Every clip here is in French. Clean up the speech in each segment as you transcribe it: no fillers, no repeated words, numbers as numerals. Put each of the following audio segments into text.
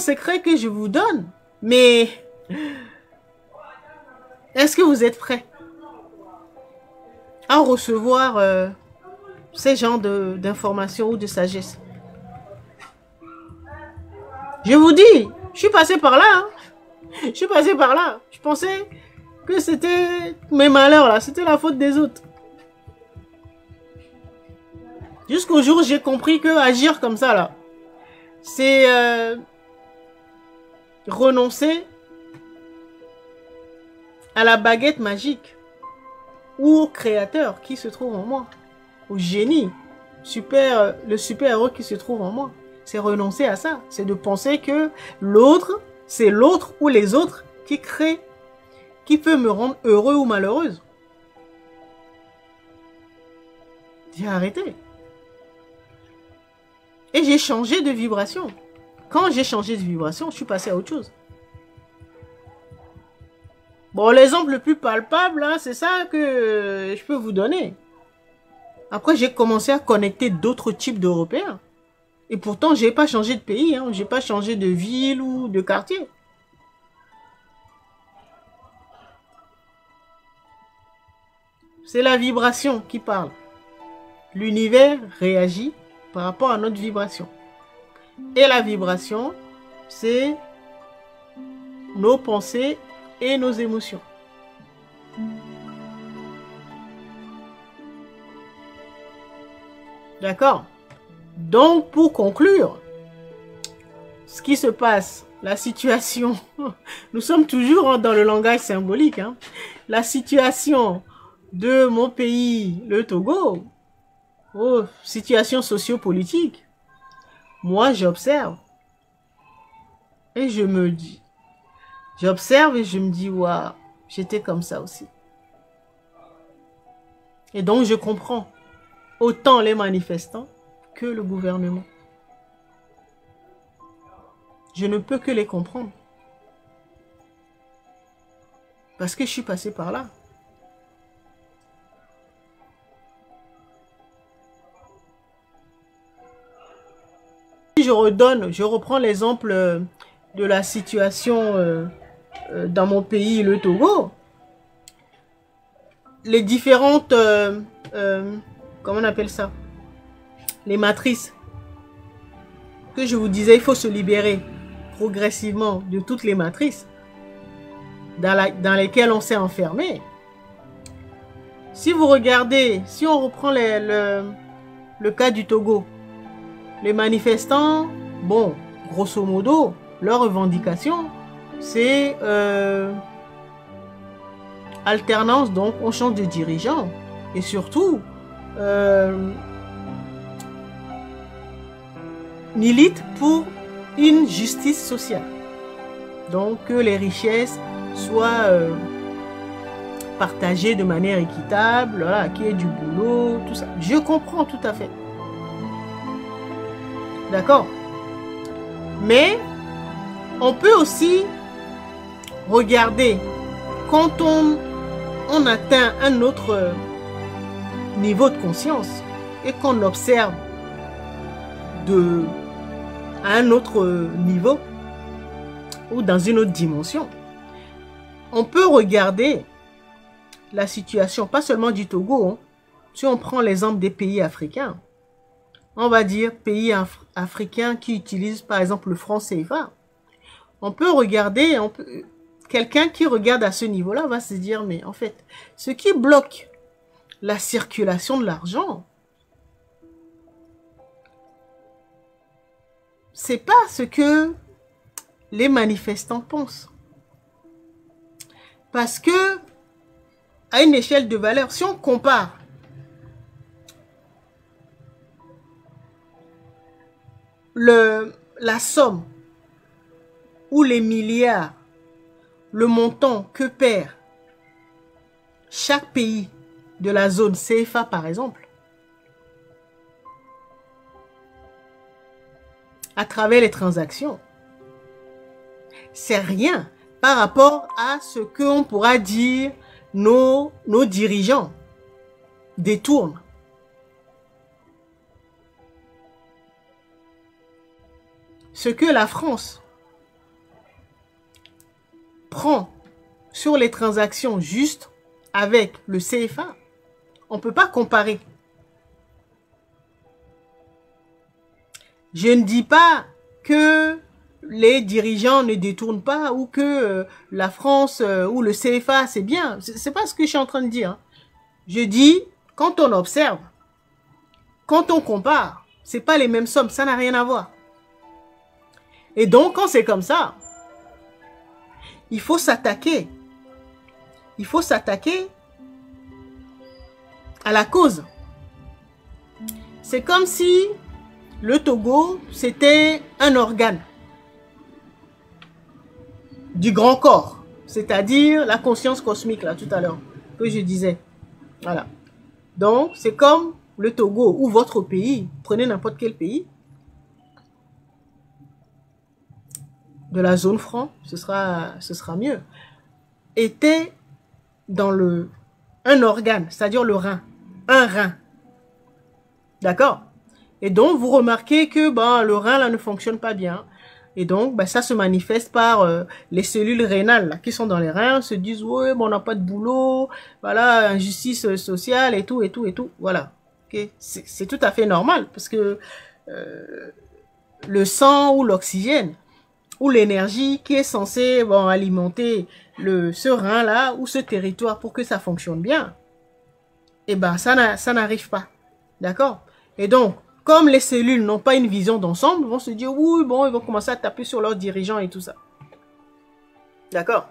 secret que je vous donne. Mais est-ce que vous êtes prêts à recevoir ces genres d'informations ou de sagesse? Je vous dis, je suis passé par là. Hein. Je suis passé par là. Je pensais que c'était mes malheurs là, c'était la faute des autres. Jusqu'au jour où j'ai compris que agir comme ça là, c'est renoncer à la baguette magique ou au créateur qui se trouve en moi, au génie, le super-héros qui se trouve en moi. C'est renoncer à ça, c'est de penser que l'autre, c'est l'autre ou les autres qui créent, qui peut me rendre heureux ou malheureuse. J'ai arrêté. Et j'ai changé de vibration. Quand j'ai changé de vibration, je suis passé à autre chose. Bon, l'exemple le plus palpable, hein, c'est ça que je peux vous donner. Après, j'ai commencé à connecter d'autres types d'Européens. Et pourtant, je n'ai pas changé de pays, hein, je n'ai pas changé de ville ou de quartier. C'est la vibration qui parle. L'univers réagit par rapport à notre vibration. Et la vibration, c'est nos pensées et nos émotions. D'accord? Donc, pour conclure, ce qui se passe, la situation, nous sommes toujours dans le langage symbolique, hein, la situation de mon pays, le Togo, situation sociopolitique, moi j'observe et je me dis, j'observe et je me dis, waouh, j'étais comme ça aussi. Et donc je comprends autant les manifestants que le gouvernement. Je ne peux que les comprendre. Parce que je suis passé par là. Je reprends l'exemple de la situation dans mon pays, le Togo. Les différentes, comment on appelle ça? Les matrices. Que je vous disais, il faut se libérer progressivement de toutes les matrices dans lesquelles on s'est enfermé. Si vous regardez, si on reprend le cas du Togo, les manifestants, bon, grosso modo, leur revendication, c'est alternance, donc on change de dirigeant. Et surtout, milite pour une justice sociale. Donc que les richesses soient partagées de manière équitable, voilà, qu'il y ait du boulot, tout ça. Je comprends tout à fait. D'accord? Mais on peut aussi regarder quand on atteint un autre niveau de conscience et qu'on observe à un autre niveau ou dans une autre dimension. On peut regarder la situation, pas seulement du Togo, hein. Si on prend l'exemple des pays africains, on va dire pays africains qui utilisent par exemple le franc CFA. On peut regarder, quelqu'un qui regarde à ce niveau-là va se dire, mais en fait, ce qui bloque la circulation de l'argent, c'est pas ce que les manifestants pensent. Parce que, à une échelle de valeur, si on compare la somme ou les milliards, le montant que perd chaque pays de la zone CFA par exemple, à travers les transactions, c'est rien par rapport à ce qu'on pourra dire nos dirigeants détournent. Ce que la France prend sur les transactions justes avec le CFA, on ne peut pas comparer. Je ne dis pas que les dirigeants ne détournent pas ou que la France ou le CFA, c'est bien. C'est pas ce que je suis en train de dire. Je dis, quand on observe, quand on compare, c'est pas les mêmes sommes, ça n'a rien à voir. Et donc, quand c'est comme ça, il faut s'attaquer. Il faut s'attaquer à la cause. C'est comme si le Togo, c'était un organe du grand corps, c'est-à-dire la conscience cosmique, là, tout à l'heure, que je disais. Voilà. Donc, c'est comme le Togo ou votre pays, prenez n'importe quel pays, de la zone franc, ce sera mieux, était dans un organe, c'est-à-dire le rein, un rein. D'accord? Et donc, vous remarquez que le rein, là, ne fonctionne pas bien. Et donc, ça se manifeste par les cellules rénales là, qui sont dans les reins, se disent, ouais, on n'a pas de boulot, voilà, injustice sociale et tout, et tout, et tout. Voilà. Okay? C'est tout à fait normal parce que le sang ou l'oxygène ou l'énergie qui est censée alimenter ce rein-là ou ce territoire pour que ça fonctionne bien, eh ben, ça n'arrive pas. D'accord? Et donc, comme les cellules n'ont pas une vision d'ensemble, ils vont se dire, oui, ils vont commencer à taper sur leurs dirigeants et tout ça. D'accord?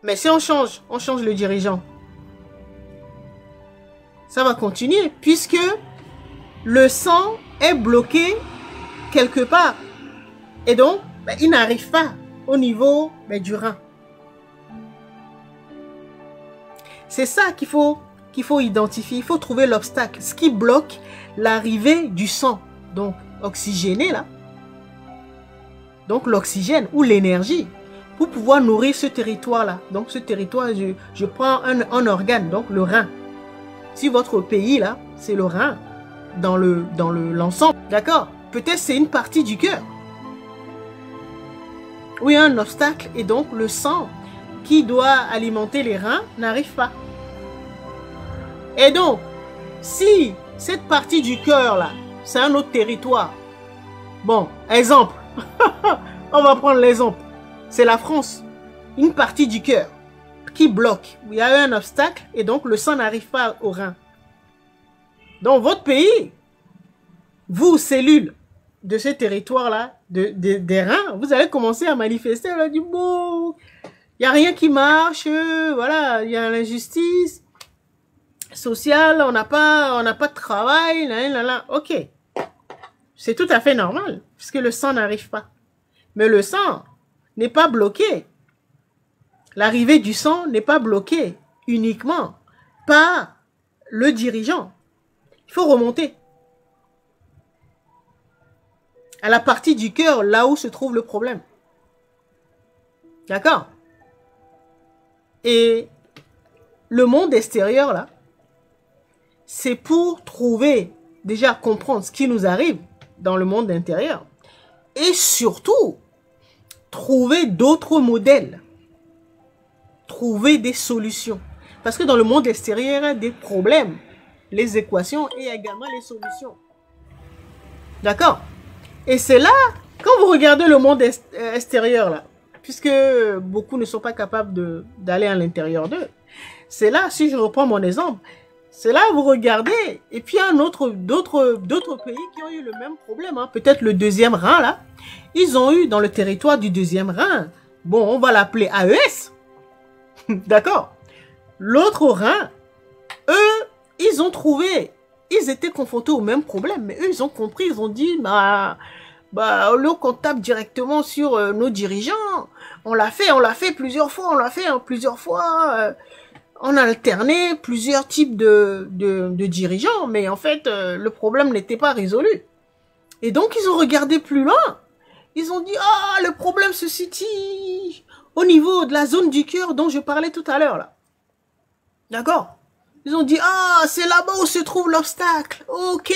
Mais si on change le dirigeant, ça va continuer, puisque le sang est bloqué quelque part. Et donc, il n'arrive pas au niveau du rein. C'est ça qu'il faut identifier, il faut trouver l'obstacle, ce qui bloque l'arrivée du sang, donc oxygéné là, donc l'oxygène ou l'énergie, pour pouvoir nourrir ce territoire-là. Donc ce territoire, je prends un organe, donc le rein. Si votre pays là, c'est le rein, dans l'ensemble, d'accord? Peut-être c'est une partie du cœur. Où il y a un obstacle et donc le sang qui doit alimenter les reins n'arrive pas. Et donc, si cette partie du cœur là, c'est un autre territoire. Bon, exemple, on va prendre l'exemple. C'est la France, une partie du cœur qui bloque. Il y a eu un obstacle et donc le sang n'arrive pas au rein. Dans votre pays, vous, cellules de ce territoire-là, des reins, vous allez commencer à manifester. On a dit, bon, il n'y a rien qui marche, voilà, il y a l'injustice sociale, on n'a pas de travail, ok. C'est tout à fait normal, puisque le sang n'arrive pas. Mais le sang n'est pas bloqué. L'arrivée du sang n'est pas bloquée uniquement par le dirigeant. Il faut remonter à la partie du cœur, là où se trouve le problème. D'accord? Et le monde extérieur, là, c'est pour trouver, déjà comprendre ce qui nous arrive dans le monde intérieur. Et surtout, trouver d'autres modèles. Trouver des solutions. Parce que dans le monde extérieur, il y a des problèmes, les équations et également les solutions. D'accord? Et c'est là, quand vous regardez le monde extérieur, là, puisque beaucoup ne sont pas capables d'aller à l'intérieur d'eux, c'est là, si je reprends mon exemple, c'est là vous regardez, et puis il y a d'autres pays qui ont eu le même problème, hein. Peut-être le deuxième rein, là, ils ont eu dans le territoire du deuxième rein, bon, on va l'appeler AES, d'accord? L'autre rein, eux, ils ont trouvé, ils étaient confrontés au même problème, mais eux, ils ont compris, ils ont dit, au lieu qu'on tape directement sur nos dirigeants, on l'a fait plusieurs fois, on a alterné plusieurs types de dirigeants, mais en fait, le problème n'était pas résolu. Et donc, ils ont regardé plus loin. Ils ont dit, le problème se situe au niveau de la zone du cœur dont je parlais tout à l'heure, là. D'accord? Ils ont dit, c'est là-bas où se trouve l'obstacle. Ok.